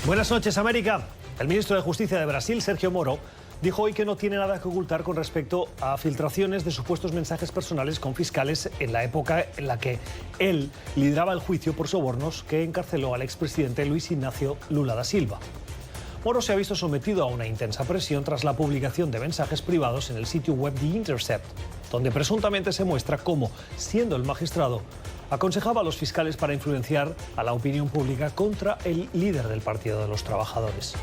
Buenas noches, América. El ministro de Justicia de Brasil, Sérgio Moro, dijo hoy que no tiene nada que ocultar con respecto a filtraciones de supuestos mensajes personales con fiscales en la época en la que él lideraba el juicio por sobornos que encarceló al expresidente Luis Ignacio Lula da Silva. Moro se ha visto sometido a una intensa presión tras la publicación de mensajes privados en el sitio web The Intercept, donde presuntamente se muestra cómo, siendo el magistrado, aconsejaba a los fiscales para influenciar a la opinión pública contra el líder del Partido de los Trabajadores.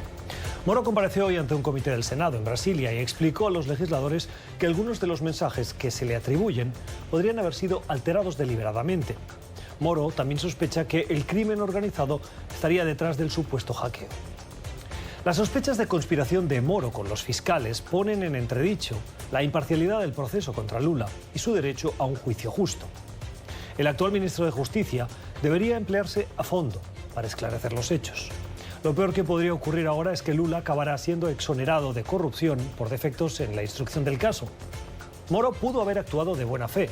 Moro compareció hoy ante un comité del Senado en Brasilia y explicó a los legisladores que algunos de los mensajes que se le atribuyen podrían haber sido alterados deliberadamente. Moro también sospecha que el crimen organizado estaría detrás del supuesto hackeo. Las sospechas de conspiración de Moro con los fiscales ponen en entredicho la imparcialidad del proceso contra Lula y su derecho a un juicio justo. El actual ministro de Justicia debería emplearse a fondo para esclarecer los hechos. Lo peor que podría ocurrir ahora es que Lula acabará siendo exonerado de corrupción por defectos en la instrucción del caso. Moro pudo haber actuado de buena fe,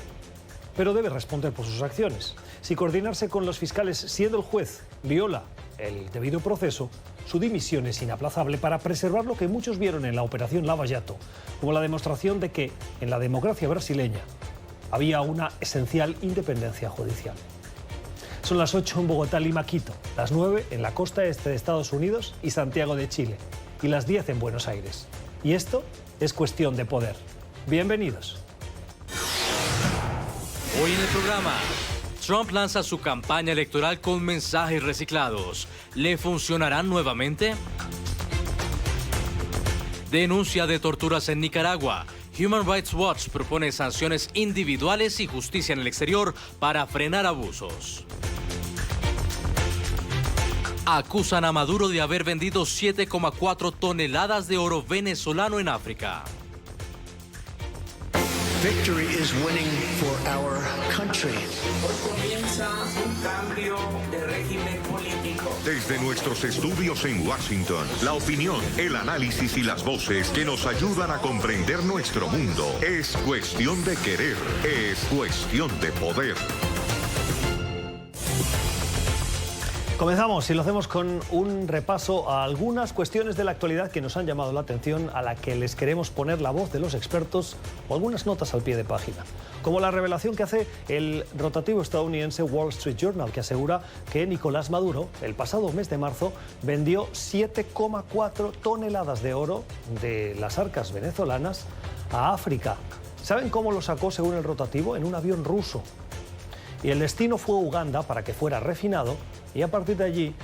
pero debe responder por sus acciones. Si coordinarse con los fiscales siendo el juez viola el debido proceso, su dimisión es inaplazable para preservar lo que muchos vieron en la operación Lava Jato como la demostración de que en la democracia brasileña había una esencial independencia judicial. Son las 8 en Bogotá, Lima, Quito, las 9 en la costa este de Estados Unidos y Santiago de Chile, y las 10 en Buenos Aires. Y esto es Cuestión de Poder. Bienvenidos. Hoy en el programa, Trump lanza su campaña electoral con mensajes reciclados. ¿Le funcionarán nuevamente? Denuncia de torturas en Nicaragua. Human Rights Watch propone sanciones individuales y justicia en el exterior para frenar abusos. Acusan a Maduro de haber vendido 7,4 toneladas de oro venezolano en África. Victory is winning for our country. Hoy comienza un cambio de régimen político. Desde nuestros estudios en Washington, la opinión, el análisis y las voces que nos ayudan a comprender nuestro mundo. Es cuestión de querer, es cuestión de poder. Comenzamos y lo hacemos con un repaso a algunas cuestiones de la actualidad que nos han llamado la atención, a la que les queremos poner la voz de los expertos o algunas notas al pie de página. Como la revelación que hace el rotativo estadounidense Wall Street Journal, que asegura que Nicolás Maduro, el pasado mes de marzo, vendió 7,4 toneladas de oro de las arcas venezolanas a África. ¿Saben cómo lo sacó según el rotativo? En un avión ruso. Y el destino fue Uganda para que fuera refinado y a partir de allí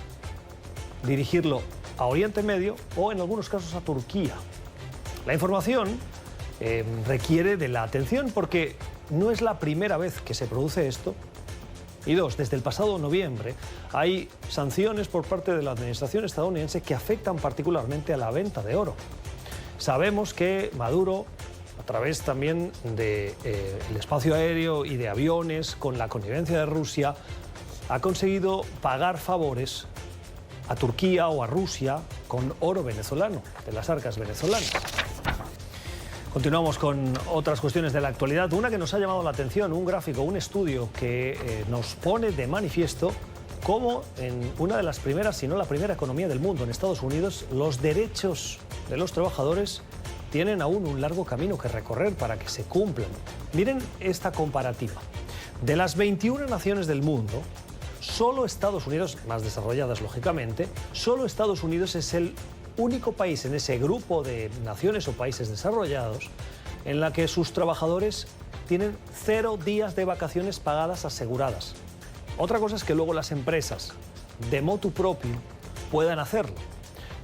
dirigirlo a Oriente Medio o en algunos casos a Turquía. La información requiere de la atención porque no es la primera vez que se produce esto. Y dos, desde el pasado noviembre hay sanciones por parte de la administración estadounidense que afectan particularmente a la venta de oro. Sabemos que Maduro, a través también del espacio aéreo y de aviones, con la connivencia de Rusia, ha conseguido pagar favores a Turquía o a Rusia con oro venezolano, de las arcas venezolanas. Continuamos con otras cuestiones de la actualidad. Una que nos ha llamado la atención, un gráfico, un estudio que nos pone de manifiesto cómo en una de las primeras, si no la primera economía del mundo, en Estados Unidos, los derechos de los trabajadores tienen aún un largo camino que recorrer para que se cumplan. Miren esta comparativa. De las 21 naciones del mundo, solo Estados Unidos, más desarrolladas lógicamente, solo Estados Unidos es el único país en ese grupo de naciones o países desarrollados en la que sus trabajadores tienen 0 días de vacaciones pagadas aseguradas. Otra cosa es que luego las empresas de motu propio puedan hacerlo,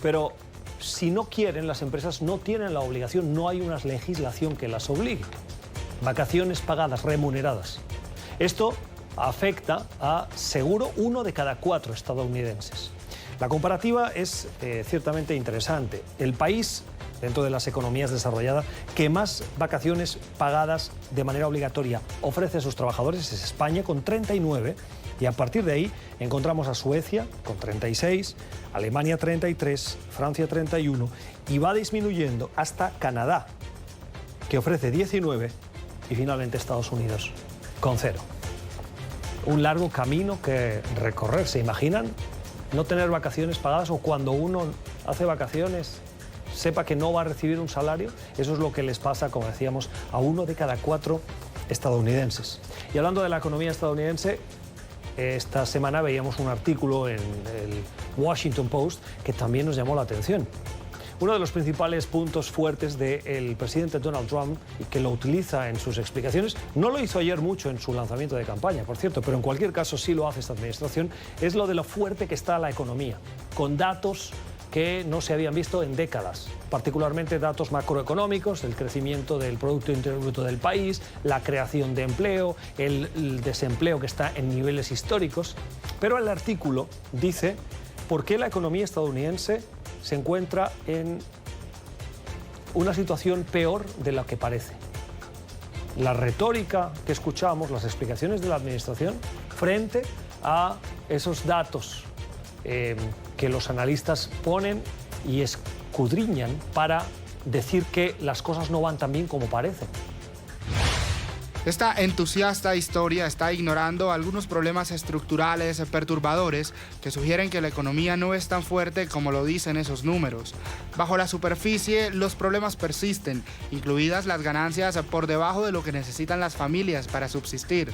pero si no quieren, las empresas no tienen la obligación, no hay una legislación que las obligue. Vacaciones pagadas, remuneradas. Esto afecta a seguro 1 de cada 4 estadounidenses. La comparativa es ciertamente interesante. El país, dentro de las economías desarrolladas, que más vacaciones pagadas de manera obligatoria ofrece a sus trabajadores es España, con 39, y a partir de ahí encontramos a Suecia, con 36, Alemania 33, Francia 31, y va disminuyendo hasta Canadá, que ofrece 19, y finalmente Estados Unidos, con 0. Un largo camino que recorrer, ¿se imaginan? no tener vacaciones pagadas, o cuando uno hace vacaciones sepa que no va a recibir un salario. Eso es lo que les pasa, como decíamos, a 1 de cada 4 estadounidenses. Y hablando de la economía estadounidense, esta semana veíamos un artículo en el Washington Post que también nos llamó la atención. Uno de los principales puntos fuertes del presidente Donald Trump, y que lo utiliza en sus explicaciones, no lo hizo ayer mucho en su lanzamiento de campaña, por cierto, pero en cualquier caso sí lo hace esta administración, es lo de lo fuerte que está la economía, con datos que no se habían visto en décadas, particularmente datos macroeconómicos, el crecimiento del Producto Interior Bruto del país, la creación de empleo, el desempleo que está en niveles históricos. Pero el artículo dice por qué la economía estadounidense se encuentra en una situación peor de la que parece. La retórica que escuchamos, las explicaciones de la administración frente a esos datos que los analistas ponen y escudriñan para decir que las cosas no van tan bien como parecen. Esta entusiasta historia está ignorando algunos problemas estructurales perturbadores que sugieren que la economía no es tan fuerte como lo dicen esos números. Bajo la superficie, los problemas persisten, incluidas las ganancias por debajo de lo que necesitan las familias para subsistir.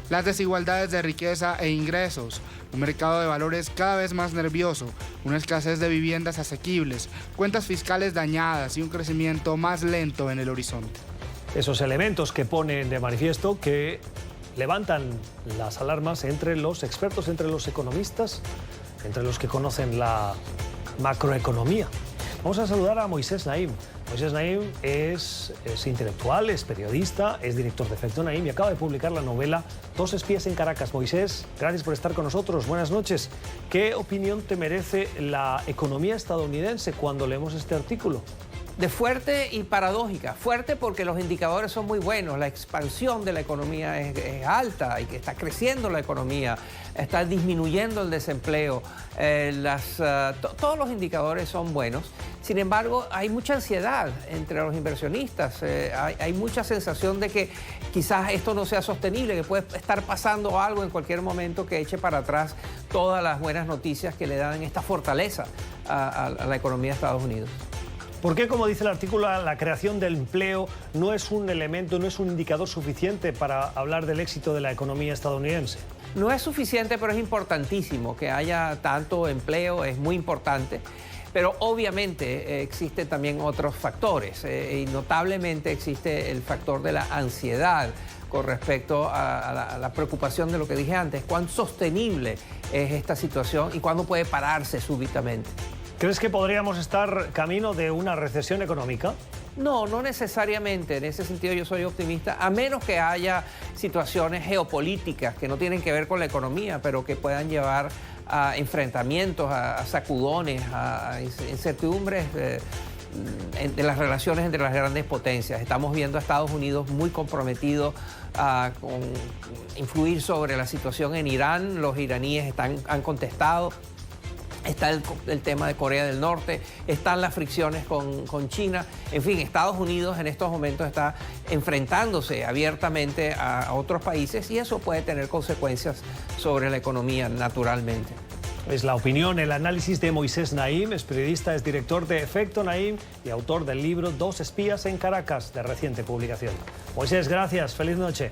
Las desigualdades de riqueza e ingresos, un mercado de valores cada vez más nervioso, una escasez de viviendas asequibles, cuentas fiscales dañadas y un crecimiento más lento en el horizonte. Esos elementos que ponen de manifiesto que levantan las alarmas entre los expertos, entre los economistas, entre los que conocen la macroeconomía. Vamos a saludar a Moisés Naim. Moisés Naim es intelectual, es periodista, es director de Efecto Naim y acaba de publicar la novela Dos espías en Caracas. Moisés, gracias por estar con nosotros. Buenas noches. ¿Qué opinión te merece la economía estadounidense cuando leemos este artículo? De fuerte y paradójica. Fuerte porque los indicadores son muy buenos, la expansión de la economía es alta y que está creciendo la economía, está disminuyendo el desempleo, todos los indicadores son buenos. Sin embargo, hay mucha ansiedad entre los inversionistas, hay mucha sensación de que quizás esto no sea sostenible, que puede estar pasando algo en cualquier momento que eche para atrás todas las buenas noticias que le dan esta fortaleza a la economía de Estados Unidos. ¿Por qué, como dice el artículo, la creación del empleo no es un elemento, no es un indicador suficiente para hablar del éxito de la economía estadounidense? No es suficiente, pero es importantísimo que haya tanto empleo, es muy importante. Pero obviamente existen también otros factores y notablemente existe el factor de la ansiedad con respecto a la preocupación de lo que dije antes. ¿Cuán sostenible es esta situación y cuándo puede pararse súbitamente? ¿Crees que podríamos estar camino de una recesión económica? No, no necesariamente. En ese sentido yo soy optimista, a menos que haya situaciones geopolíticas que no tienen que ver con la economía, pero que puedan llevar a enfrentamientos, a sacudones, a incertidumbres de las relaciones entre las grandes potencias. Estamos viendo a Estados Unidos muy comprometido con influir sobre la situación en Irán. Los iraníes han contestado. Está el tema de Corea del Norte, están las fricciones con China. En fin, Estados Unidos en estos momentos está enfrentándose abiertamente a otros países y eso puede tener consecuencias sobre la economía, naturalmente. Es la opinión, el análisis de Moisés Naim, es periodista, es director de Efecto Naim y autor del libro Dos espías en Caracas, de reciente publicación. Moisés, gracias, feliz noche.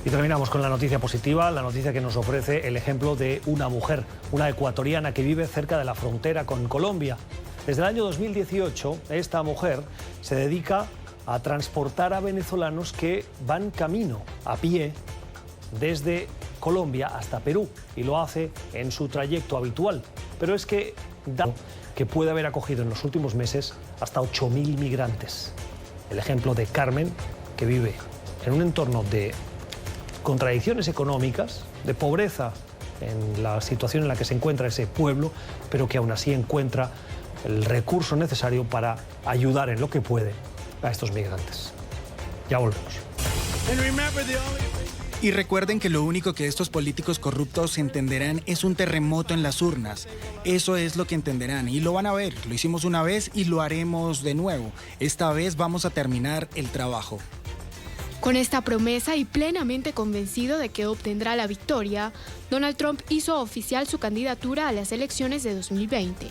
Y terminamos con la noticia positiva, la noticia que nos ofrece el ejemplo de una mujer, una ecuatoriana que vive cerca de la frontera con Colombia. Desde el año 2018, esta mujer se dedica a transportar a venezolanos que van camino, a pie, desde Colombia hasta Perú, y lo hace en su trayecto habitual. Pero es que puede haber acogido en los últimos meses hasta 8.000 migrantes. El ejemplo de Carmen, que vive en un entorno de contradicciones económicas, de pobreza en la situación en la que se encuentra ese pueblo, pero que aún así encuentra el recurso necesario para ayudar en lo que puede a estos migrantes. Ya volvemos. Y recuerden que lo único que estos políticos corruptos entenderán es un terremoto en las urnas. Eso es lo que entenderán y lo van a ver. Lo hicimos una vez y lo haremos de nuevo. Esta vez vamos a terminar el trabajo. Con esta promesa y plenamente convencido de que obtendrá la victoria, Donald Trump hizo oficial su candidatura a las elecciones de 2020.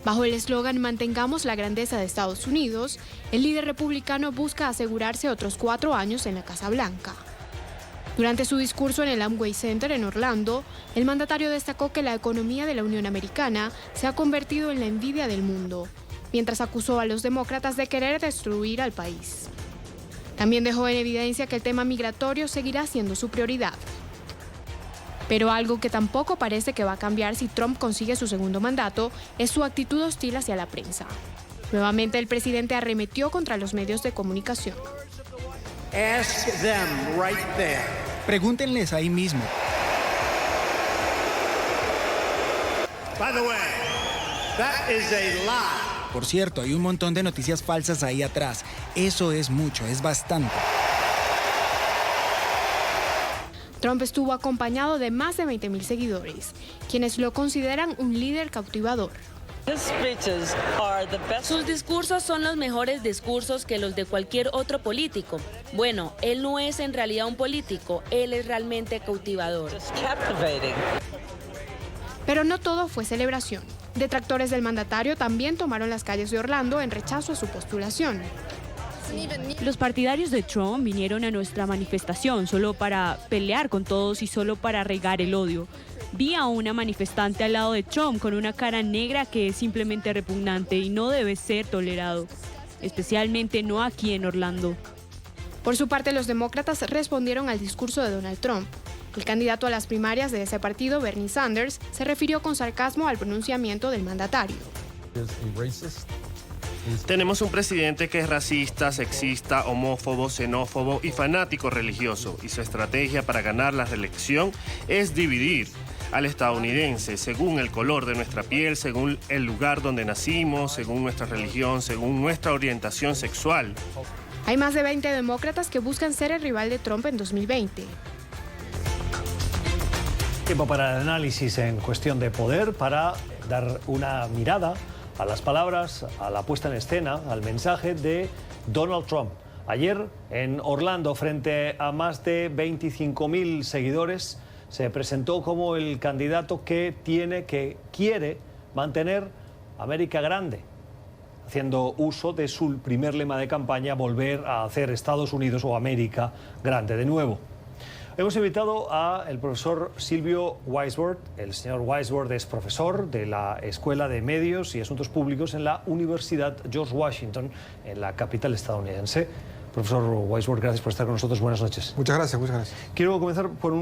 Bajo el eslogan "Mantengamos la grandeza de Estados Unidos", el líder republicano busca asegurarse otros 4 años en la Casa Blanca. Durante su discurso en el Amway Center en Orlando, el mandatario destacó que la economía de la Unión Americana se ha convertido en la envidia del mundo, mientras acusó a los demócratas de querer destruir al país. También dejó en evidencia que el tema migratorio seguirá siendo su prioridad. Pero algo que tampoco parece que va a cambiar si Trump consigue su segundo mandato es su actitud hostil hacia la prensa. Nuevamente el presidente arremetió contra los medios de comunicación. Ask them right there. Pregúntenles ahí mismo. By the way, that is a lie. Por cierto, hay un montón de noticias falsas ahí atrás. Eso es mucho, es bastante. Trump estuvo acompañado de más de 20,000 seguidores, quienes lo consideran un líder cautivador. Sus discursos son los mejores discursos que los de cualquier otro político. Bueno, él no es en realidad un político, él es realmente cautivador. Pero no todo fue celebración. Detractores del mandatario también tomaron las calles de Orlando en rechazo a su postulación. Los partidarios de Trump vinieron a nuestra manifestación solo para pelear con todos y solo para regar el odio. Vi a una manifestante al lado de Trump con una cara negra que es simplemente repugnante y no debe ser tolerado, especialmente no aquí en Orlando. Por su parte, los demócratas respondieron al discurso de Donald Trump. El candidato a las primarias de ese partido, Bernie Sanders, se refirió con sarcasmo al pronunciamiento del mandatario. Tenemos un presidente que es racista, sexista, homófobo, xenófobo y fanático religioso, y su estrategia para ganar la reelección es dividir al estadounidense según el color de nuestra piel, según el lugar donde nacimos, según nuestra religión, según nuestra orientación sexual. Hay más de 20 demócratas que buscan ser el rival de Trump en 2020. Tiempo para el análisis en cuestión de poder, para dar una mirada a las palabras, a la puesta en escena, al mensaje de Donald Trump. Ayer en Orlando, frente a más de 25,000 seguidores, se presentó como el candidato que quiere mantener América grande, haciendo uso de su primer lema de campaña, volver a hacer Estados Unidos o América grande de nuevo. Hemos invitado al profesor Silvio Weisbord. El señor Weisbord es profesor de la Escuela de Medios y Asuntos Públicos en la Universidad George Washington, en la capital estadounidense. Profesor Weisbord, gracias por estar con nosotros. Buenas noches. Muchas gracias, muchas gracias. Quiero comenzar por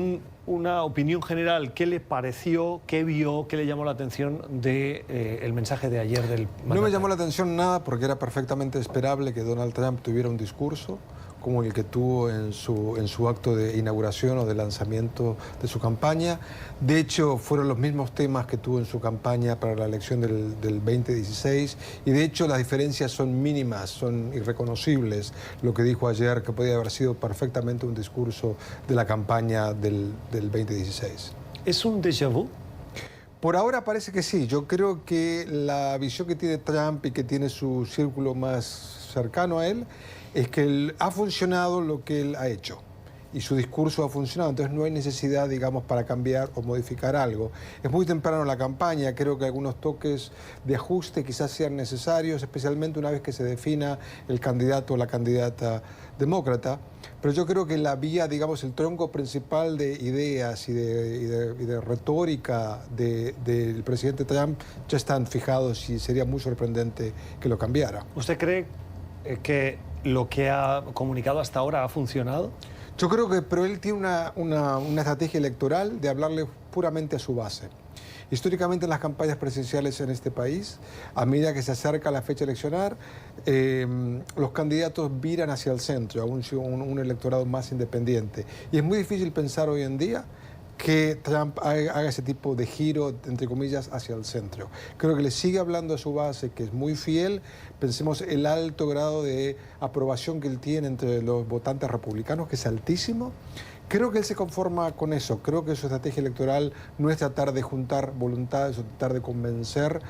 una opinión general. ¿Qué le pareció, qué vio, qué le llamó la atención del mensaje de ayer del mandatario? No me llamó la atención nada porque era perfectamente esperable que Donald Trump tuviera un discurso como el que tuvo en su acto de inauguración o de lanzamiento de su campaña. De hecho, fueron los mismos temas que tuvo en su campaña para la elección del 2016 y de hecho las diferencias son mínimas, son irreconocibles. Lo que dijo ayer, que podía haber sido perfectamente un discurso de la campaña del 2016. ¿Es un déjà vu? Por ahora parece que sí. Yo creo que la visión que tiene Trump y que tiene su círculo más cercano a él es que él ha funcionado lo que él ha hecho y su discurso ha funcionado, entonces no hay necesidad, digamos, para cambiar o modificar algo. Es muy temprano la campaña, creo que algunos toques de ajuste quizás sean necesarios, especialmente una vez que se defina el candidato o la candidata demócrata, pero yo creo que la vía, digamos, el tronco principal de ideas y de retórica del presidente Trump ya están fijados y sería muy sorprendente que lo cambiara. ¿Usted cree que lo que ha comunicado hasta ahora ha funcionado? Yo creo que, pero él tiene una estrategia electoral de hablarle puramente a su base. Históricamente en las campañas presidenciales en este país, a medida que se acerca la fecha eleccional, los candidatos viran hacia el centro, a un electorado más independiente. Y es muy difícil pensar hoy en día que Trump haga ese tipo de giro, entre comillas, hacia el centro. Creo que le sigue hablando a su base, que es muy fiel. Pensemos el alto grado de aprobación que él tiene entre los votantes republicanos, que es altísimo. Creo que él se conforma con eso. Creo que su estrategia electoral no es tratar de juntar voluntades o tratar de convencer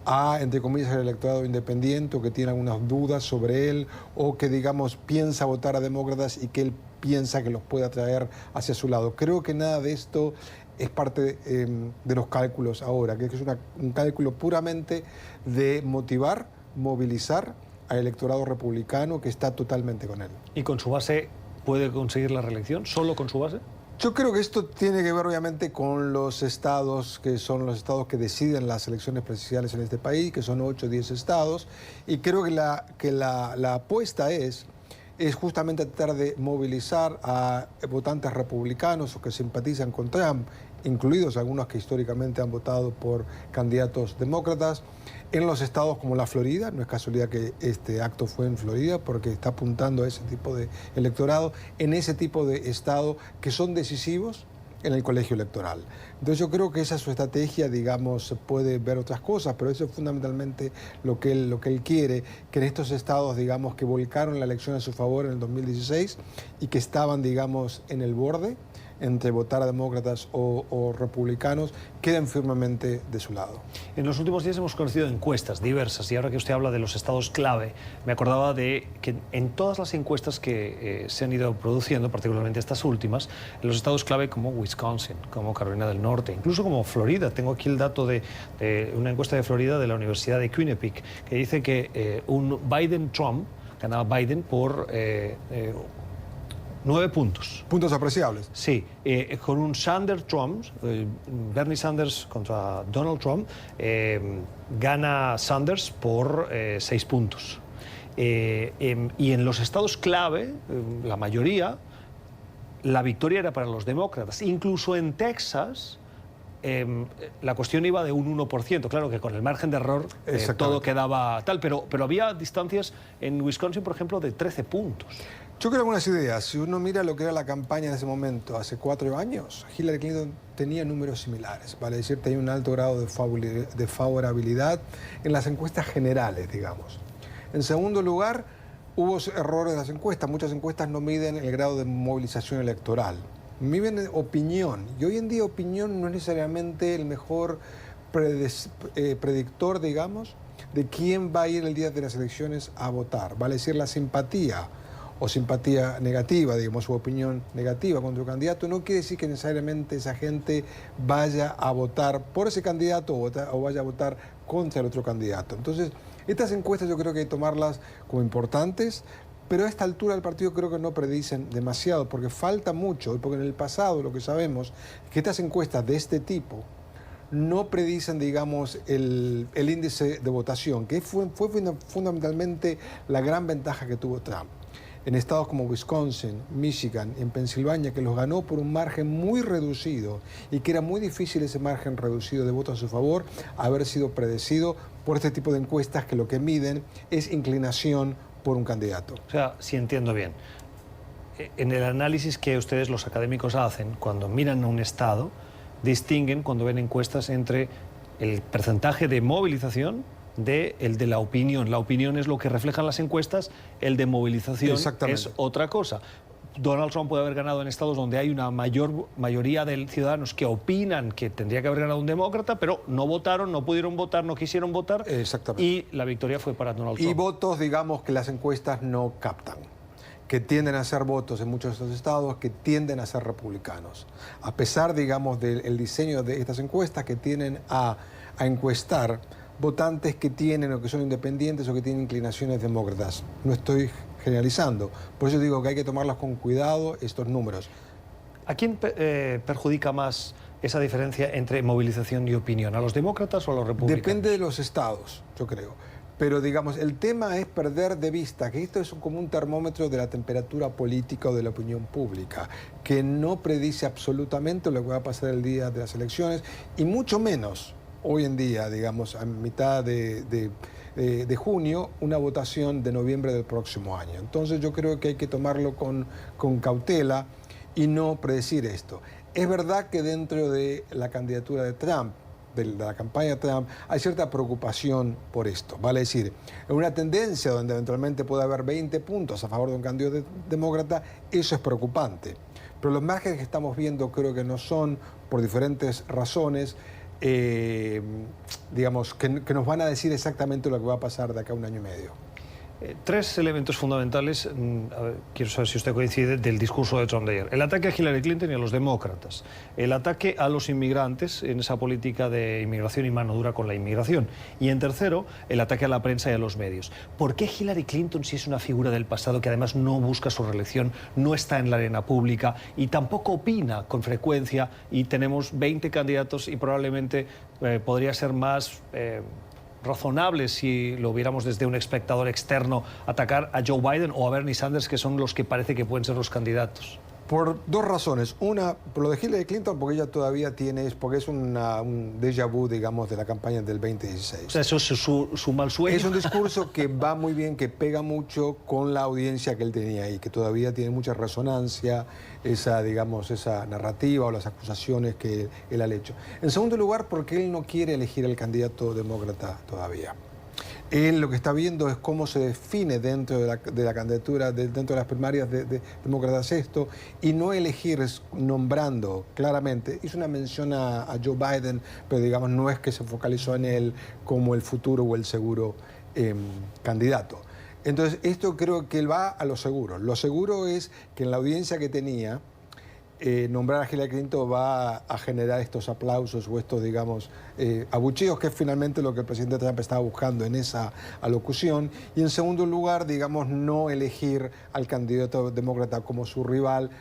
a, entre comillas, el electorado independiente o que tiene algunas dudas sobre él o que, digamos, piensa votar a demócratas y que él piensa que los puede atraer hacia su lado. Creo que nada de esto es parte de los cálculos ahora, que es un cálculo puramente de motivar, movilizar al electorado republicano que está totalmente con él. ¿Y con su base puede conseguir la reelección? ¿Solo con su base? Yo creo que esto tiene que ver obviamente con los estados que son los estados que deciden las elecciones presidenciales en este país, que son 8 o 10 estados, y creo que la apuesta es justamente tratar de movilizar a votantes republicanos o que simpatizan con Trump, incluidos algunos que históricamente han votado por candidatos demócratas, en los estados como la Florida. No es casualidad que este acto fue en Florida porque está apuntando a ese tipo de electorado, en ese tipo de estado que son decisivos en el colegio electoral. Entonces yo creo que esa es su estrategia, digamos, puede ver otras cosas, pero eso es fundamentalmente lo que él quiere, que en estos estados, digamos, que volcaron la elección a su favor en el 2016 y que estaban, digamos, en el borde entre votar a demócratas o republicanos, queden firmemente de su lado. En los últimos días hemos conocido encuestas diversas y ahora que usted habla de los estados clave, me acordaba de que en todas las encuestas que se han ido produciendo, particularmente estas últimas, en los estados clave como Wisconsin, como Carolina del Norte, incluso como Florida. Tengo aquí el dato de una encuesta de Florida de la Universidad de Quinnipiac que dice que un Biden-Trump, ganaba Biden por 9 puntos. Puntos apreciables. Sí, con un Sanders-Trump, Bernie Sanders contra Donald Trump, gana Sanders por 6 puntos. Y en los estados clave, la mayoría, la victoria era para los demócratas. Incluso en Texas, la cuestión iba de un 1%. Claro que con el margen de error todo quedaba tal, pero había distancias en Wisconsin, por ejemplo, de 13 puntos. Yo creo algunas ideas. Si uno mira lo que era la campaña en ese momento, hace 4 años, Hillary Clinton tenía números similares, vale decir, tenía un alto grado de favorabilidad en las encuestas generales, digamos. En segundo lugar, hubo errores en las encuestas. Muchas encuestas no miden el grado de movilización electoral, miden opinión. Y hoy en día opinión no es necesariamente el mejor predictor, digamos, de quién va a ir el día de las elecciones a votar. Vale decir, la simpatía o simpatía negativa, digamos, su opinión negativa contra un candidato, no quiere decir que necesariamente esa gente vaya a votar por ese candidato o vaya a votar contra el otro candidato. Entonces, estas encuestas yo creo que hay que tomarlas como importantes, pero a esta altura del partido creo que no predicen demasiado, porque falta mucho, y porque en el pasado lo que sabemos es que estas encuestas de este tipo no predicen, digamos, el índice de votación, que fue fundamentalmente la gran ventaja que tuvo Trump. En estados como Wisconsin, Michigan, en Pensilvania, que los ganó por un margen muy reducido y que era muy difícil ese margen reducido de votos a su favor haber sido predecido por este tipo de encuestas que lo que miden es inclinación por un candidato. O sea, si entiendo bien, en el análisis que ustedes los académicos hacen, cuando miran a un estado, distinguen cuando ven encuestas entre el porcentaje de movilización el de la opinión. La opinión es lo que reflejan las encuestas, el de movilización es otra cosa. Donald Trump puede haber ganado en estados donde hay una mayoría de ciudadanos que opinan que tendría que haber ganado un demócrata, pero no votaron, no pudieron votar, no quisieron votar. Exactamente. Y la victoria fue para Donald Trump. Y votos, digamos, que las encuestas no captan, que tienden a ser votos en muchos de estos estados que tienden a ser republicanos. A pesar, digamos, del diseño de estas encuestas que tienden a encuestar votantes que tienen o que son independientes o que tienen inclinaciones demócratas. No estoy generalizando. Por eso digo que hay que tomarlas con cuidado estos números. ¿A quién perjudica más esa diferencia entre movilización y opinión? ¿A los demócratas o a los republicanos? Depende de los estados, yo creo. Pero, digamos, el tema es perder de vista que esto es como un termómetro de la temperatura política o de la opinión pública, que no predice absolutamente lo que va a pasar el día de las elecciones, y mucho menos hoy en día, digamos, a mitad de junio, una votación de noviembre del próximo año. Entonces yo creo que hay que tomarlo con cautela y no predecir esto. Es verdad que dentro de la candidatura de Trump, de la campaña de Trump, hay cierta preocupación por esto. Vale decir, en una tendencia donde eventualmente puede haber 20 puntos a favor de un candidato demócrata, eso es preocupante. Pero los márgenes que estamos viendo creo que no son, por diferentes razones, digamos, que nos van a decir exactamente lo que va a pasar de acá a un año y medio. Tres elementos fundamentales, a ver, quiero saber si usted coincide, del discurso de Trump de ayer. El ataque a Hillary Clinton y a los demócratas. El ataque a los inmigrantes en esa política de inmigración y mano dura con la inmigración. Y en tercero, el ataque a la prensa y a los medios. ¿Por qué Hillary Clinton, si es una figura del pasado que además no busca su reelección, no está en la arena pública y tampoco opina con frecuencia, y tenemos 20 candidatos y probablemente podría ser más razonable, si lo viéramos desde un espectador externo, atacar a Joe Biden o a Bernie Sanders, que son los que parece que pueden ser los candidatos? Por dos razones. Una, por lo de Hillary Clinton, porque ella todavía tiene, porque es un déjà vu, digamos, de la campaña del 2016. O sea, eso es su mal sueño. Es un discurso que va muy bien, que pega mucho con la audiencia que él tenía ahí, que todavía tiene mucha resonancia, esa, digamos, esa narrativa o las acusaciones que él ha hecho. En segundo lugar, porque él no quiere elegir al candidato demócrata todavía. Él lo que está viendo es cómo se define dentro de la candidatura, dentro de las primarias de demócratas esto, y no elegir nombrando claramente. Hizo una mención a Joe Biden, pero digamos no es que se focalizó en él como el futuro o el seguro candidato. Entonces esto creo que él va a lo seguro. Lo seguro es que en la audiencia que tenía, nombrar a Hillary Clinton va a generar estos aplausos o estos, digamos, abucheos, que es finalmente lo que el presidente Trump estaba buscando en esa alocución. Y en segundo lugar, digamos, no elegir al candidato demócrata como su rival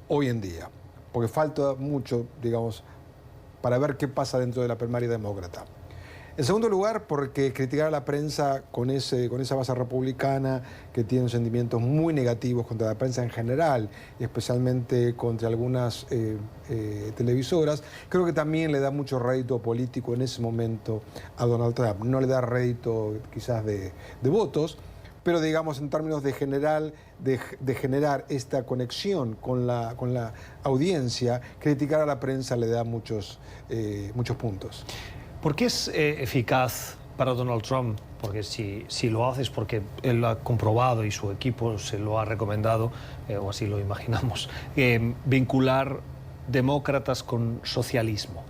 hoy en día, porque falta mucho, digamos, para ver qué pasa dentro de la primaria demócrata. En segundo lugar, porque criticar a la prensa con esa base republicana que tiene sentimientos muy negativos contra la prensa en general, y especialmente contra algunas televisoras, creo que también le da mucho rédito político en ese momento a Donald Trump. No le da rédito quizás de votos, pero digamos en términos de generar esta conexión con la audiencia, criticar a la prensa le da muchos puntos. ¿Por qué es eficaz para Donald Trump? Porque si lo hace es porque él lo ha comprobado y su equipo se lo ha recomendado, o así lo imaginamos, vincular demócratas con socialismo.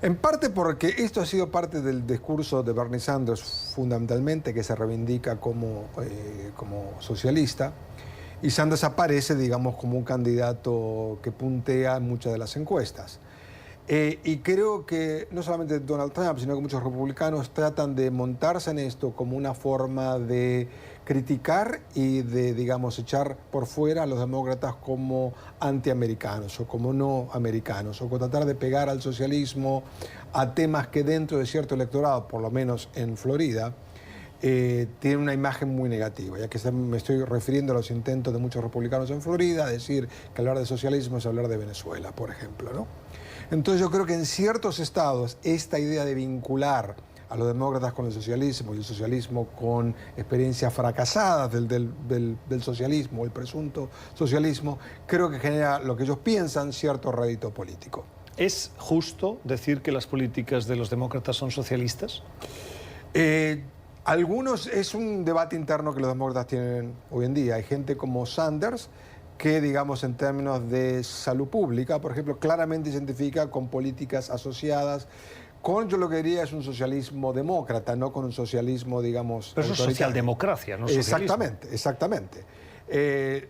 En parte porque esto ha sido parte del discurso de Bernie Sanders, fundamentalmente, que se reivindica como socialista, y Sanders aparece, digamos, como un candidato que puntea en muchas de las encuestas. Y creo que no solamente Donald Trump, sino que muchos republicanos tratan de montarse en esto como una forma de criticar y de, digamos, echar por fuera a los demócratas como antiamericanos o como no americanos, o tratar de pegar al socialismo a temas que dentro de cierto electorado, por lo menos en Florida, tiene una imagen muy negativa, ya que me estoy refiriendo a los intentos de muchos republicanos en Florida, decir que hablar de socialismo es hablar de Venezuela, por ejemplo, ¿no? Entonces yo creo que en ciertos estados esta idea de vincular a los demócratas con el socialismo y el socialismo con experiencias fracasadas del socialismo, el presunto socialismo, creo que genera lo que ellos piensan cierto rédito político. ¿Es justo decir que las políticas de los demócratas son socialistas? Algunos, es un debate interno que los demócratas tienen hoy en día. Hay gente como Sanders que, digamos, en términos de salud pública, por ejemplo, claramente identifica con políticas asociadas con, yo lo que diría es un socialismo demócrata, no con un socialismo, digamos, pero eso es socialdemocracia, no socialismo. Exactamente.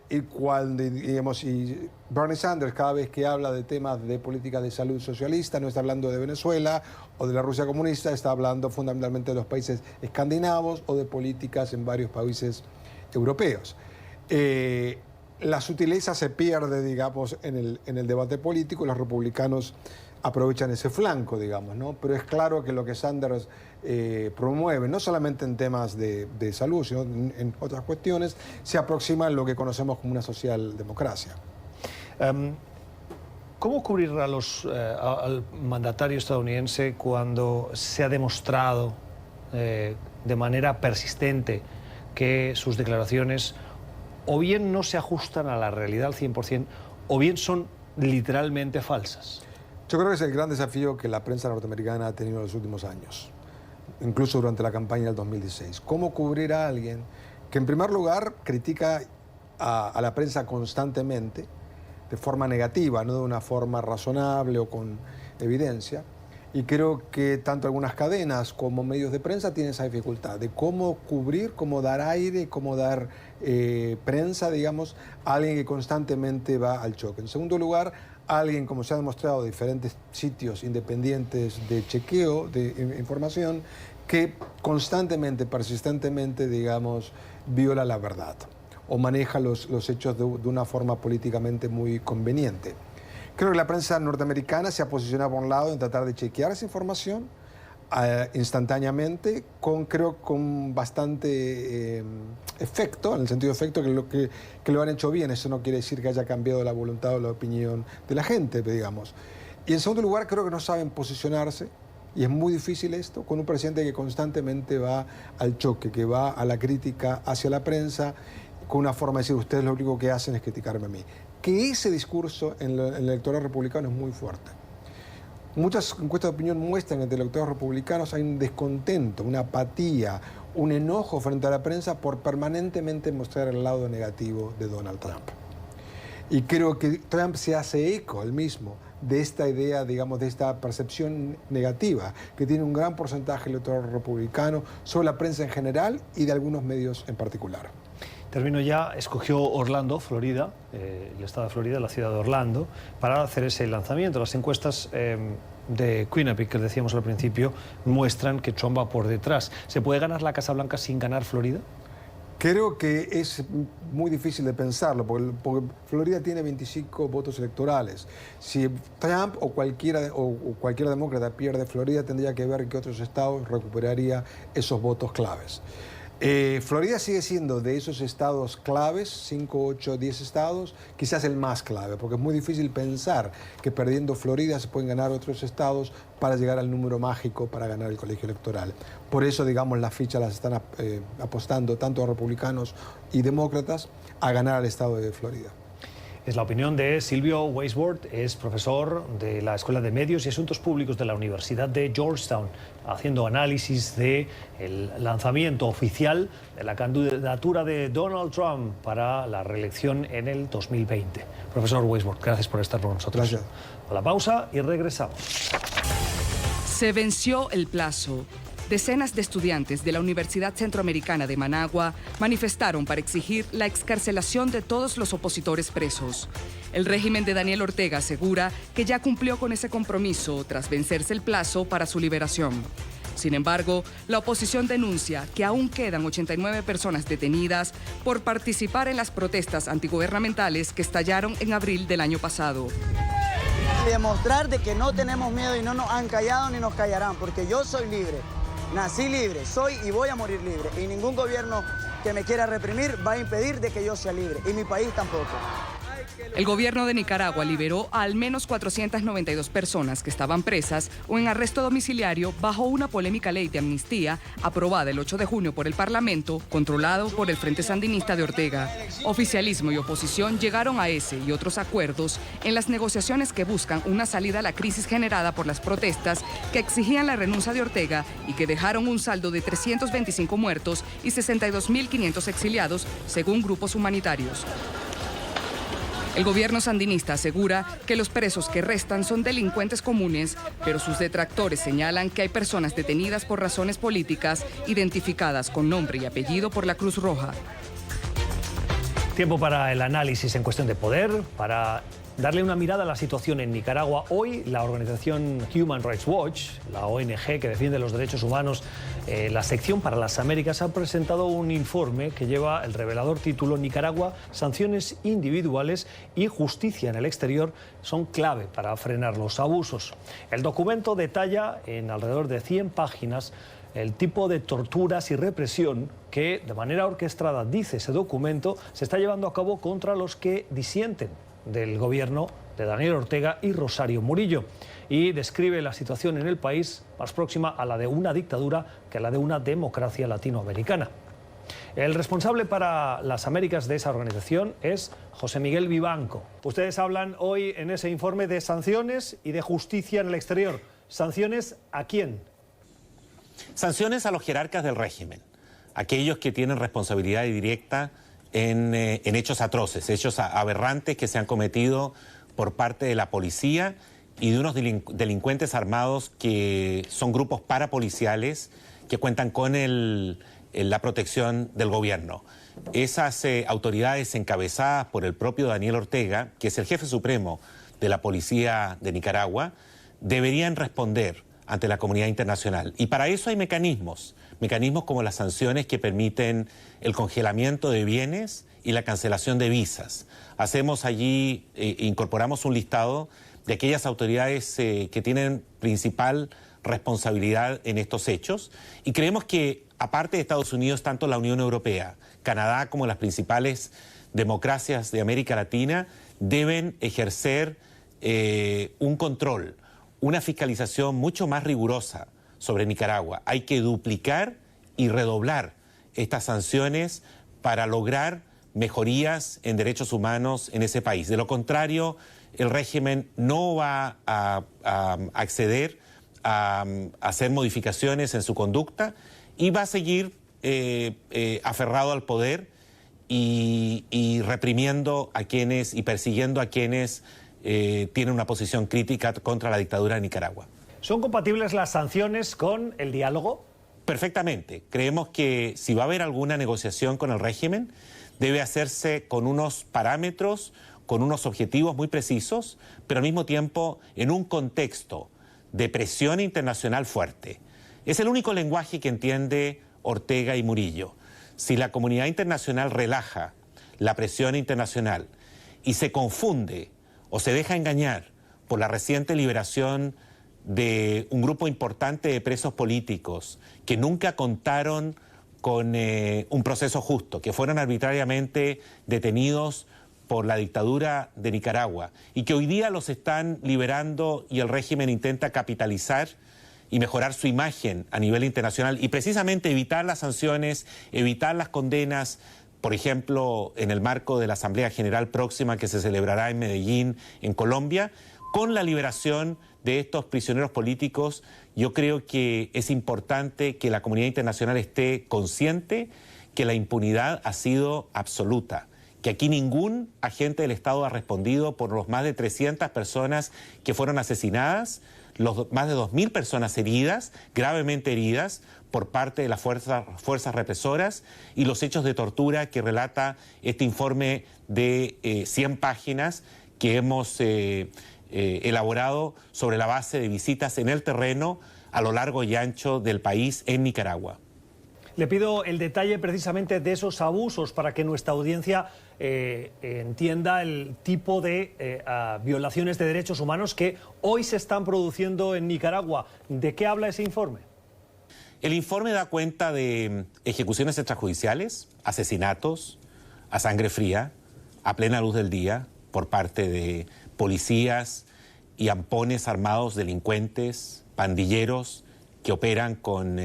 Y cuando, digamos, y Bernie Sanders cada vez que habla de temas de política de salud socialista no está hablando de Venezuela o de la Rusia comunista, está hablando fundamentalmente de los países escandinavos o de políticas en varios países europeos. La sutileza se pierde, digamos, en el debate político. Los republicanos aprovechan ese flanco, digamos, ¿no? Pero es claro que lo que Sanders promueve, no solamente en temas de salud, sino en otras cuestiones, se aproxima a lo que conocemos como una socialdemocracia. ¿Cómo cubrir al mandatario estadounidense cuando se ha demostrado de manera persistente que sus declaraciones o bien no se ajustan a la realidad al 100%, o bien son literalmente falsas? Yo creo que es el gran desafío que la prensa norteamericana ha tenido en los últimos años, incluso durante la campaña del 2016. ¿Cómo cubrir a alguien que, en primer lugar, critica a la prensa constantemente, de forma negativa, no de una forma razonable o con evidencia. Y creo que tanto algunas cadenas como medios de prensa tienen esa dificultad de cómo cubrir, cómo dar aire, cómo dar prensa, digamos, a alguien que constantemente va al choque. En segundo lugar, alguien, como se ha demostrado en diferentes sitios independientes de chequeo, de información, que constantemente, persistentemente, digamos, viola la verdad o maneja los hechos de una forma políticamente muy conveniente. Creo que la prensa norteamericana se ha posicionado por un lado en tratar de chequear esa información instantáneamente, creo con bastante efecto, en el sentido de efecto que lo han hecho bien. Eso no quiere decir que haya cambiado la voluntad o la opinión de la gente, digamos. Y en segundo lugar, creo que no saben posicionarse, y es muy difícil esto, con un presidente que constantemente va al choque, que va a la crítica hacia la prensa, con una forma de decir, ustedes lo único que hacen es criticarme a mí. Que ese discurso en el electorado republicano es muy fuerte. Muchas encuestas de opinión muestran que entre los electores republicanos hay un descontento, una apatía, un enojo frente a la prensa por permanentemente mostrar el lado negativo de Donald Trump. Y creo que Trump se hace eco él mismo de esta idea, digamos, de esta percepción negativa que tiene un gran porcentaje del electorado republicano sobre la prensa en general y de algunos medios en particular. Termino ya. Escogió Orlando, Florida, el estado de Florida, la ciudad de Orlando, para hacer ese lanzamiento. Las encuestas de Quinnipiac, que decíamos al principio, muestran que Trump va por detrás. ¿Se puede ganar la Casa Blanca sin ganar Florida? Creo que es muy difícil de pensarlo, porque Florida tiene 25 votos electorales. Si Trump o cualquier demócrata pierde Florida, tendría que ver que otros estados recuperaría esos votos claves. Florida sigue siendo de esos estados claves, 5, 8, 10 estados, quizás el más clave, porque es muy difícil pensar que perdiendo Florida se pueden ganar otros estados para llegar al número mágico para ganar el colegio electoral. Por eso, digamos, las fichas las están apostando tanto a republicanos y demócratas a ganar al estado de Florida. Es la opinión de Silvio Weisbord, es profesor de la Escuela de Medios y Asuntos Públicos de la Universidad de Georgetown, haciendo análisis del lanzamiento oficial de la candidatura de Donald Trump para la reelección en el 2020. Profesor Weisbord, gracias por estar con nosotros. Gracias. A la pausa y regresamos. Se venció el plazo. Decenas de estudiantes de la Universidad Centroamericana de Managua manifestaron para exigir la excarcelación de todos los opositores presos. El régimen de Daniel Ortega asegura que ya cumplió con ese compromiso tras vencerse el plazo para su liberación. Sin embargo, la oposición denuncia que aún quedan 89 personas detenidas por participar en las protestas antigubernamentales que estallaron en abril del año pasado. Demostrar de que no tenemos miedo y no nos han callado ni nos callarán, porque yo soy libre. Nací libre, soy y voy a morir libre. Y ningún gobierno que me quiera reprimir va a impedir de que yo sea libre. Y mi país tampoco. El gobierno de Nicaragua liberó a al menos 492 personas que estaban presas o en arresto domiciliario bajo una polémica ley de amnistía aprobada el 8 de junio por el Parlamento, controlado por el Frente Sandinista de Ortega. Oficialismo y oposición llegaron a ese y otros acuerdos en las negociaciones que buscan una salida a la crisis generada por las protestas que exigían la renuncia de Ortega y que dejaron un saldo de 325 muertos y 62.500 exiliados, según grupos humanitarios. El gobierno sandinista asegura que los presos que restan son delincuentes comunes, pero sus detractores señalan que hay personas detenidas por razones políticas, identificadas con nombre y apellido por la Cruz Roja. Tiempo para el análisis en cuestión de poder, para darle una mirada a la situación en Nicaragua. Hoy la organización Human Rights Watch, la ONG que defiende los derechos humanos, la sección para las Américas, ha presentado un informe que lleva el revelador título Nicaragua, sanciones individuales y justicia en el exterior son clave para frenar los abusos. El documento detalla en alrededor de 100 páginas el tipo de torturas y represión que, de manera orquestada, dice ese documento, se está llevando a cabo contra los que disienten del gobierno de Daniel Ortega y Rosario Murillo, y describe la situación en el país más próxima a la de una dictadura que a la de una democracia latinoamericana. El responsable para las Américas de esa organización es José Miguel Vivanco. Ustedes hablan hoy en ese informe de sanciones y de justicia en el exterior. ¿Sanciones a quién? Sanciones a los jerarcas del régimen, aquellos que tienen responsabilidad directa en hechos atroces, hechos aberrantes que se han cometido por parte de la policía y de unos delincuentes armados que son grupos parapoliciales que cuentan con la protección del gobierno. Esas autoridades encabezadas por el propio Daniel Ortega, que es el jefe supremo de la policía de Nicaragua, deberían responder ante la comunidad internacional. Y para eso hay mecanismos como las sanciones que permiten el congelamiento de bienes y la cancelación de visas. Hacemos allí, incorporamos un listado de aquellas autoridades que tienen principal responsabilidad en estos hechos y creemos que, aparte de Estados Unidos, tanto la Unión Europea, Canadá como las principales democracias de América Latina deben ejercer un control, una fiscalización mucho más rigurosa sobre Nicaragua. Hay que duplicar y redoblar estas sanciones para lograr mejorías en derechos humanos en ese país. De lo contrario, el régimen no va a acceder a hacer modificaciones en su conducta y va a seguir aferrado al poder y reprimiendo a quienes y persiguiendo a quienes tienen una posición crítica contra la dictadura de Nicaragua. ¿Son compatibles las sanciones con el diálogo? Perfectamente. Creemos que si va a haber alguna negociación con el régimen, debe hacerse con unos parámetros, con unos objetivos muy precisos, pero al mismo tiempo en un contexto de presión internacional fuerte. Es el único lenguaje que entiende Ortega y Murillo. Si la comunidad internacional relaja la presión internacional y se confunde o se deja engañar por la reciente liberación de un grupo importante de presos políticos que nunca contaron con un proceso justo, que fueron arbitrariamente detenidos por la dictadura de Nicaragua y que hoy día los están liberando y el régimen intenta capitalizar y mejorar su imagen a nivel internacional y precisamente evitar las sanciones, evitar las condenas, por ejemplo, en el marco de la Asamblea General próxima que se celebrará en Medellín, en Colombia, con la liberación de estos prisioneros políticos. Yo creo que es importante que la comunidad internacional esté consciente que la impunidad ha sido absoluta, que aquí ningún agente del Estado ha respondido por los más de 300 personas que fueron asesinadas, los más de 2.000 personas heridas, gravemente heridas, por parte de las fuerzas represoras y los hechos de tortura que relata este informe de 100 páginas que hemos elaborado sobre la base de visitas en el terreno a lo largo y ancho del país en Nicaragua. Le pido el detalle precisamente de esos abusos para que nuestra audiencia entienda el tipo de violaciones de derechos humanos que hoy se están produciendo en Nicaragua. ¿De qué habla ese informe? El informe da cuenta de ejecuciones extrajudiciales, asesinatos a sangre fría, a plena luz del día, por parte de policías y ampones armados, delincuentes, pandilleros que operan con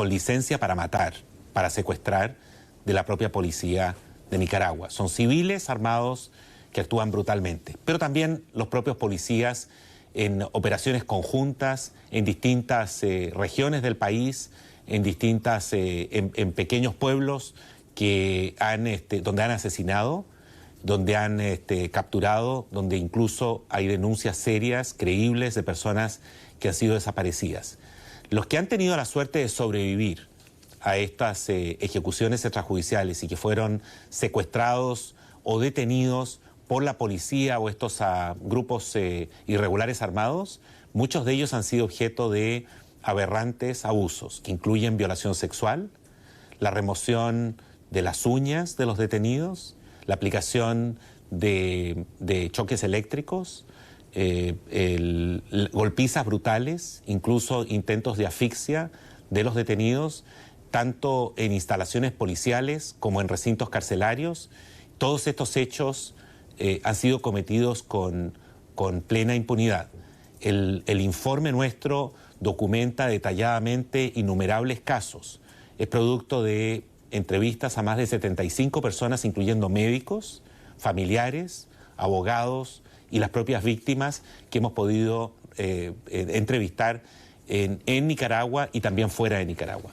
licencia para matar, para secuestrar, de la propia policía de Nicaragua. Son civiles armados que actúan brutalmente, pero también los propios policías en operaciones conjuntas en distintas regiones del país, en pequeños pueblos que donde han asesinado, donde han capturado, donde incluso hay denuncias serias, creíbles, de personas que han sido desaparecidas. Los que han tenido la suerte de sobrevivir a estas ejecuciones extrajudiciales y que fueron secuestrados o detenidos por la policía o estos grupos irregulares armados, muchos de ellos han sido objeto de aberrantes abusos que incluyen violación sexual, la remoción de las uñas de los detenidos, la aplicación de choques eléctricos, golpizas brutales, incluso intentos de asfixia de los detenidos, tanto en instalaciones policiales como en recintos carcelarios. Todos estos hechos han sido cometidos con plena impunidad. El informe nuestro documenta detalladamente innumerables casos. Es producto de entrevistas a más de 75 personas, incluyendo médicos, familiares, abogados y las propias víctimas que hemos podido entrevistar en Nicaragua y también fuera de Nicaragua.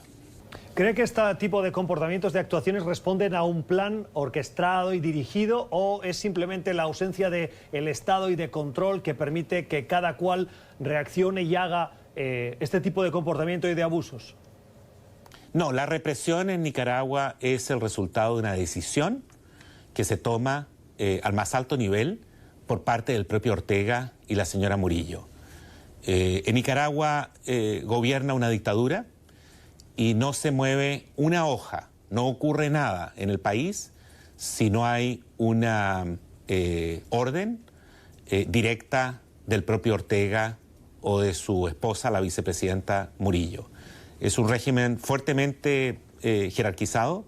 ¿Cree que este tipo de comportamientos, de actuaciones, responden a un plan orquestado y dirigido o es simplemente la ausencia del Estado y de control que permite que cada cual reaccione y haga este tipo de comportamiento y de abusos? No, la represión en Nicaragua es el resultado de una decisión que se toma al más alto nivel por parte del propio Ortega y la señora Murillo. En Nicaragua gobierna una dictadura y no se mueve una hoja, no ocurre nada en el país si no hay una orden directa del propio Ortega o de su esposa, la vicepresidenta Murillo. Es un régimen fuertemente jerarquizado,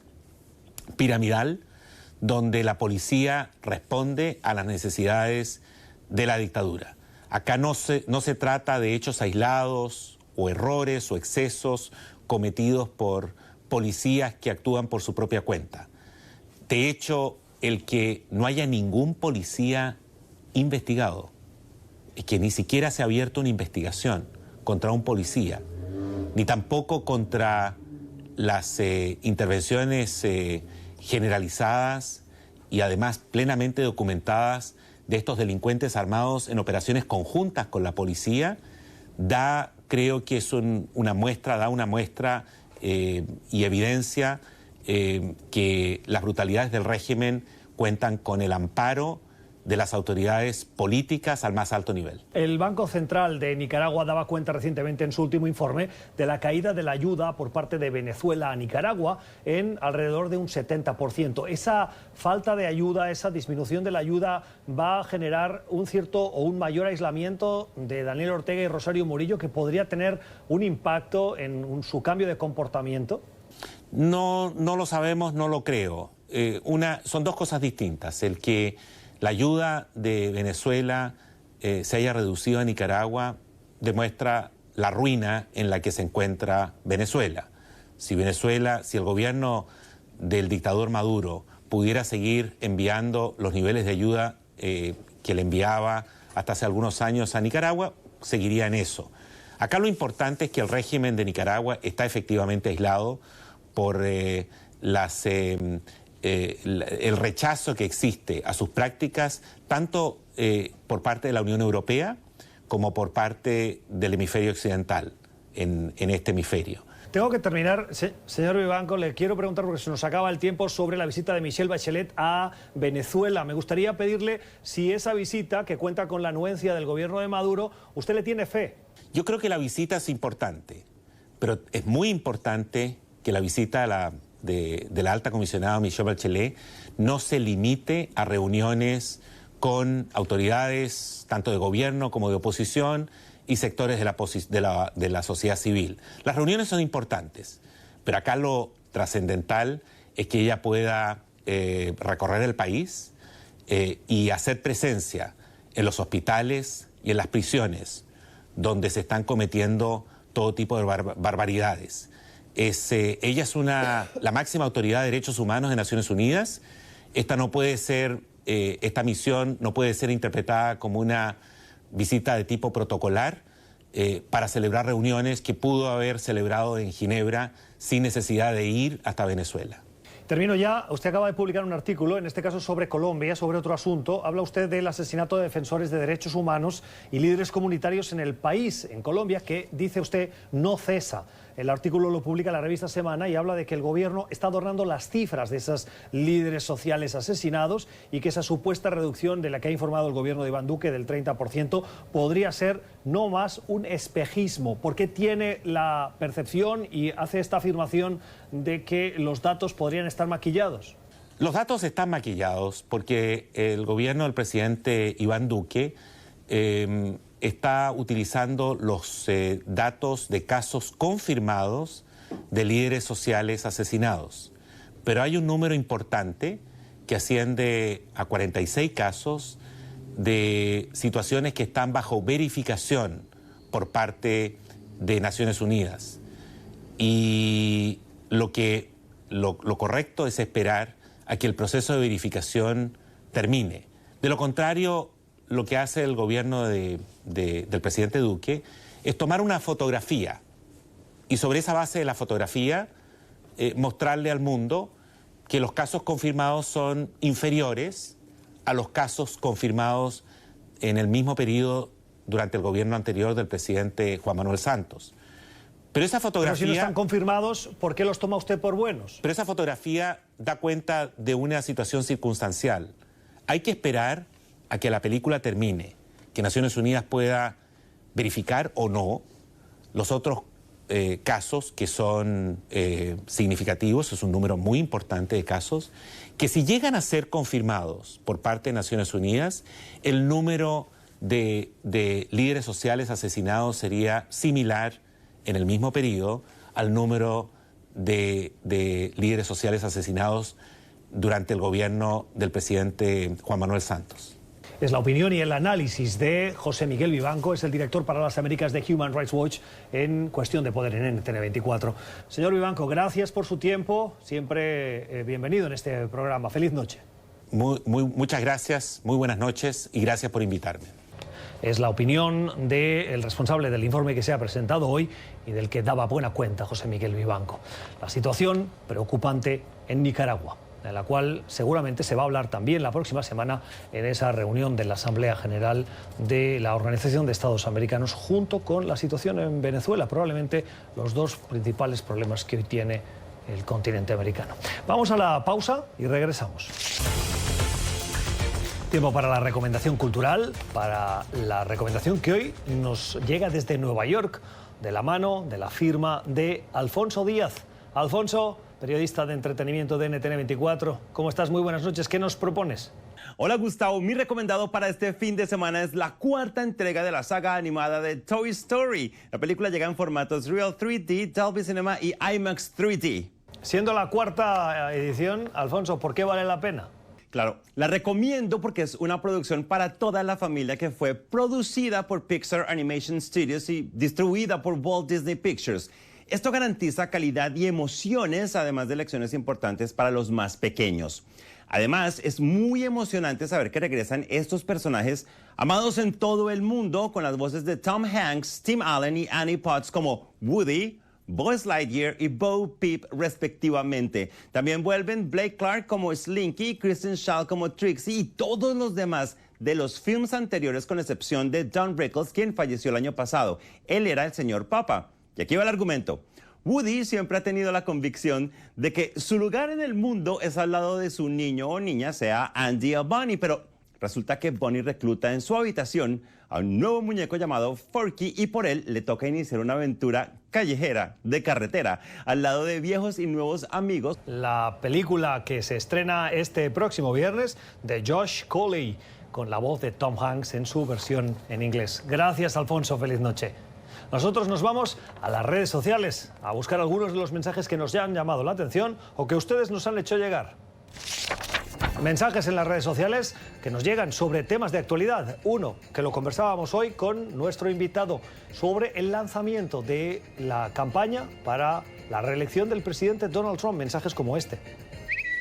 piramidal, donde la policía responde a las necesidades de la dictadura. Acá no se trata de hechos aislados o errores o excesos cometidos por policías que actúan por su propia cuenta. De hecho, el que no haya ningún policía investigado, y que ni siquiera se ha abierto una investigación contra un policía, ni tampoco contra las intervenciones generalizadas y además plenamente documentadas de estos delincuentes armados en operaciones conjuntas con la policía, creo que es una muestra y evidencia que las brutalidades del régimen cuentan con el amparo de las autoridades políticas al más alto nivel. El Banco Central de Nicaragua daba cuenta recientemente en su último informe de la caída de la ayuda por parte de Venezuela a Nicaragua en alrededor de un 70%. Esa falta de ayuda, esa disminución de la ayuda va a generar un cierto o un mayor aislamiento de Daniel Ortega y Rosario Murillo que podría tener un impacto en su cambio de comportamiento. No lo sabemos, no lo creo. Son dos cosas distintas. El que la ayuda de Venezuela se haya reducido a Nicaragua demuestra la ruina en la que se encuentra Venezuela. Si el gobierno del dictador Maduro pudiera seguir enviando los niveles de ayuda que le enviaba hasta hace algunos años a Nicaragua, seguiría en eso. Acá lo importante es que el régimen de Nicaragua está efectivamente aislado por el rechazo que existe a sus prácticas, tanto por parte de la Unión Europea como por parte del hemisferio occidental, en este hemisferio. Tengo que terminar, señor Vivanco, le quiero preguntar, porque se nos acaba el tiempo, sobre la visita de Michelle Bachelet a Venezuela. Me gustaría pedirle si esa visita, que cuenta con la anuencia del gobierno de Maduro, ¿usted le tiene fe? Yo creo que la visita es importante, pero es muy importante que la visita de la alta comisionada Michelle Bachelet no se limite a reuniones con autoridades tanto de gobierno como de oposición y sectores de la sociedad civil. Las reuniones son importantes, pero acá lo trascendental es que ella pueda recorrer el país y hacer presencia en los hospitales y en las prisiones donde se están cometiendo todo tipo de barbaridades. Ella es la máxima autoridad de derechos humanos de Naciones Unidas. Esta misión no puede ser interpretada como una visita de tipo protocolar para celebrar reuniones que pudo haber celebrado en Ginebra sin necesidad de ir hasta Venezuela. Termino ya. Usted acaba de publicar un artículo, en este caso sobre Colombia, sobre otro asunto. Habla usted del asesinato de defensores de derechos humanos y líderes comunitarios en el país, en Colombia, que, dice usted, no cesa. El artículo lo publica la revista Semana y habla de que el gobierno está adornando las cifras de esos líderes sociales asesinados y que esa supuesta reducción de la que ha informado el gobierno de Iván Duque del 30% podría ser no más un espejismo. ¿Por qué tiene la percepción y hace esta afirmación de que los datos podrían estar maquillados? Los datos están maquillados porque el gobierno del presidente Iván Duque está utilizando los datos de casos confirmados de líderes sociales asesinados. Pero hay un número importante que asciende a 46 casos de situaciones que están bajo verificación por parte de Naciones Unidas. Y lo correcto es esperar a que el proceso de verificación termine. De lo contrario, lo que hace el gobierno del presidente Duque es tomar una fotografía y sobre esa base de la fotografía mostrarle al mundo que los casos confirmados son inferiores a los casos confirmados en el mismo periodo durante el gobierno anterior del presidente Juan Manuel Santos. Pero esa fotografía... Pero si no están confirmados, ¿por qué los toma usted por buenos? Pero esa fotografía da cuenta de una situación circunstancial. Hay que esperar a que la película termine, que Naciones Unidas pueda verificar o no los otros casos que son significativos, es un número muy importante de casos, que si llegan a ser confirmados por parte de Naciones Unidas, el número de líderes sociales asesinados sería similar en el mismo periodo al número de líderes sociales asesinados durante el gobierno del presidente Juan Manuel Santos. Es la opinión y el análisis de José Miguel Vivanco, es el director para las Américas de Human Rights Watch en Cuestión de Poder en NTN24. Señor Vivanco, gracias por su tiempo, siempre bienvenido en este programa. Feliz noche. Muchas gracias, muy buenas noches y gracias por invitarme. Es la opinión del responsable del informe que se ha presentado hoy y del que daba buena cuenta José Miguel Vivanco. La situación preocupante en Nicaragua, de la cual seguramente se va a hablar también la próxima semana en esa reunión de la Asamblea General de la Organización de Estados Americanos, junto con la situación en Venezuela, probablemente los dos principales problemas que hoy tiene el continente americano. Vamos a la pausa y regresamos. Tiempo para la recomendación cultural, para la recomendación que hoy nos llega desde Nueva York, de la mano de la firma de Alfonso Díaz. Alfonso, periodista de entretenimiento de NTN24. ¿Cómo estás? Muy buenas noches. ¿Qué nos propones? Hola Gustavo, mi recomendado para este fin de semana es la cuarta entrega de la saga animada de Toy Story. La película llega en formatos Real 3D, Dolby Cinema y IMAX 3D. Siendo la cuarta edición, Alfonso, ¿por qué vale la pena? Claro, la recomiendo porque es una producción para toda la familia que fue producida por Pixar Animation Studios y distribuida por Walt Disney Pictures. Esto garantiza calidad y emociones, además de lecciones importantes para los más pequeños. Además, es muy emocionante saber que regresan estos personajes amados en todo el mundo con las voces de Tom Hanks, Tim Allen y Annie Potts como Woody, Buzz Lightyear y Bo Peep respectivamente. También vuelven Blake Clark como Slinky, Kristen Schaal como Trixie y todos los demás de los films anteriores, con excepción de Don Rickles, quien falleció el año pasado. Él era el señor Papa. Y aquí va el argumento. Woody siempre ha tenido la convicción de que su lugar en el mundo es al lado de su niño o niña, sea Andy o Bunny, pero resulta que Bunny recluta en su habitación a un nuevo muñeco llamado Forky y por él le toca iniciar una aventura callejera, de carretera, al lado de viejos y nuevos amigos. La película que se estrena este próximo viernes de Josh Coley, con la voz de Tom Hanks en su versión en inglés. Gracias, Alfonso. Feliz noche. Nosotros nos vamos a las redes sociales a buscar algunos de los mensajes que nos han llamado la atención o que ustedes nos han hecho llegar. Mensajes en las redes sociales que nos llegan sobre temas de actualidad. Uno, que lo conversábamos hoy con nuestro invitado, sobre el lanzamiento de la campaña para la reelección del presidente Donald Trump. Mensajes como este.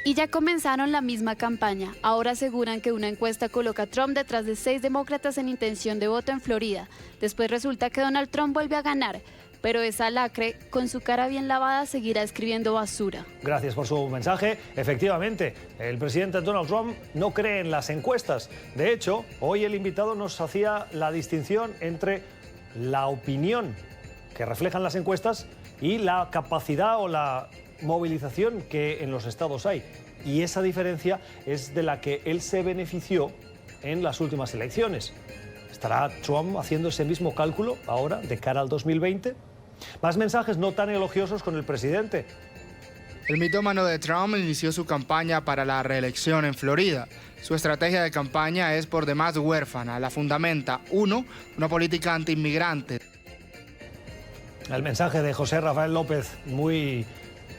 Y ya comenzaron la misma campaña. Ahora aseguran que una encuesta coloca a Trump detrás de 6 demócratas en intención de voto en Florida. Después resulta que Donald Trump vuelve a ganar. Pero esa lacre, con su cara bien lavada, seguirá escribiendo basura. Gracias por su mensaje. Efectivamente, el presidente Donald Trump no cree en las encuestas. De hecho, hoy el invitado nos hacía la distinción entre la opinión que reflejan las encuestas y la capacidad o la movilización que en los estados hay. Y esa diferencia es de la que él se benefició en las últimas elecciones. ¿Estará Trump haciendo ese mismo cálculo ahora, de cara al 2020? Más mensajes no tan elogiosos con el presidente. El mitómano de Trump inició su campaña para la reelección en Florida. Su estrategia de campaña es por demás huérfana. La fundamenta, 1, una política antiinmigrante. El mensaje de José Rafael López, muy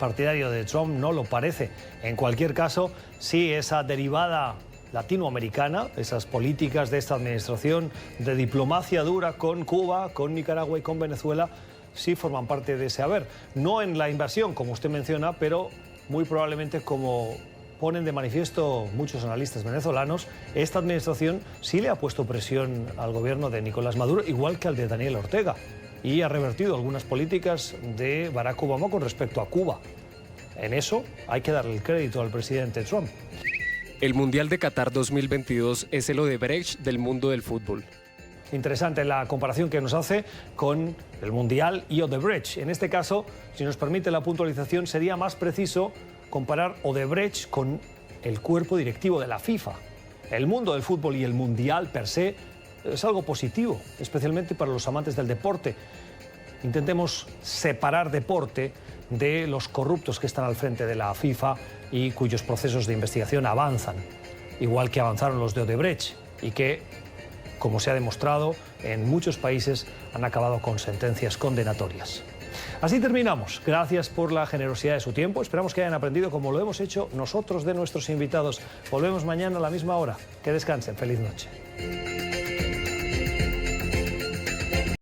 partidario de Trump, no lo parece. En cualquier caso, sí, esa derivada latinoamericana, esas políticas de esta administración de diplomacia dura con Cuba, con Nicaragua y con Venezuela, sí forman parte de ese haber. No en la invasión, como usted menciona, pero muy probablemente, como ponen de manifiesto muchos analistas venezolanos, esta administración sí le ha puesto presión al gobierno de Nicolás Maduro, igual que al de Daniel Ortega, y ha revertido algunas políticas de Barack Obama con respecto a Cuba. En eso hay que darle el crédito al presidente Trump. El Mundial de Qatar 2022 es el Odebrecht del mundo del fútbol. Interesante la comparación que nos hace con el Mundial y Odebrecht. En este caso, si nos permite la puntualización, sería más preciso comparar Odebrecht con el cuerpo directivo de la FIFA. El mundo del fútbol y el Mundial per se es algo positivo, especialmente para los amantes del deporte. Intentemos separar deporte de los corruptos que están al frente de la FIFA y cuyos procesos de investigación avanzan, igual que avanzaron los de Odebrecht y que, como se ha demostrado, en muchos países han acabado con sentencias condenatorias. Así terminamos. Gracias por la generosidad de su tiempo. Esperamos que hayan aprendido como lo hemos hecho nosotros de nuestros invitados. Volvemos mañana a la misma hora. Que descansen. Feliz noche.